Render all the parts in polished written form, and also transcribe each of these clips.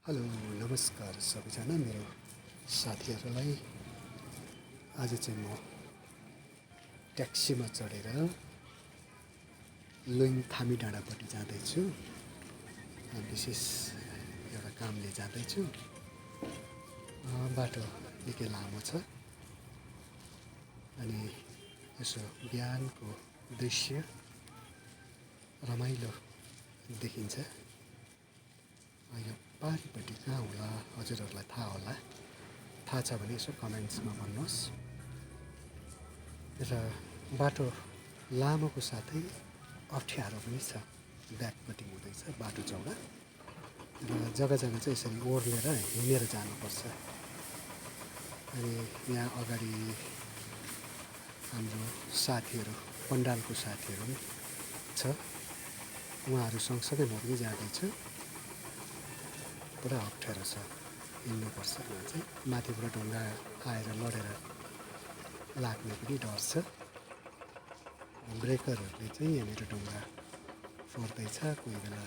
Hello नमस्कार सबैजना मेरो साथीहरूलाई। आज चाहिँ म ट्याक्सीमा चढेर लुइङ थामी डाँडापट्टि जाँदैछु। विशेष एउटा कामले जाँदैछु। बाटो निकै लामो छ अनि यसो बिहानको दृश्य रमाइलो देखिन्छ। यो पारिपट्टि कहाँ होला हजुरहरूलाई थाहा होला, थाहा छ भने यसो कमेन्ट्समा भन्नुहोस्। र बाटो लामोको साथै अप्ठ्यारो पनि छ। ब्याकपट्टि हुँदैछ बाटो चौडा र जग्गा जग्गा चाहिँ यसरी ओर्लेर हिँडेर जानुपर्छ। अनि यहाँ अगाडि हाम्रो साथीहरू, पण्डालको साथीहरू पनि छ। उहाँहरू सँगसँगै म पनि जाँदैछु। पुरा अप्ठ्यारो छ, हिँड्नुपर्छ। यहाँ चाहिँ माथिबाट ढुङ्गा आएर लडेर लाग्ने पनि डर छ। ब्रेकरहरूले चाहिँ यहाँनिर ढुङ्गा फोर्दैछ, कोही बेला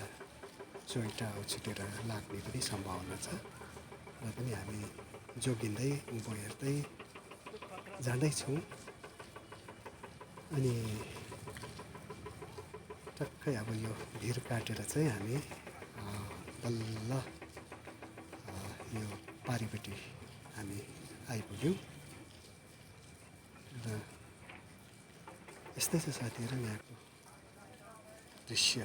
चोइटा उछिटेर लाग्ने पनि सम्भावना छ। र पनि हामी जोगिँदै उँभो हेर्दै जाँदैछौँ। अनि टक्कै अब यो भिर काटेर चाहिँ हामी बल्ल यो पारिपट्टि हामी आइपुग्यौँ। र यस्तै छ साथीहरू यहाँको दृश्य।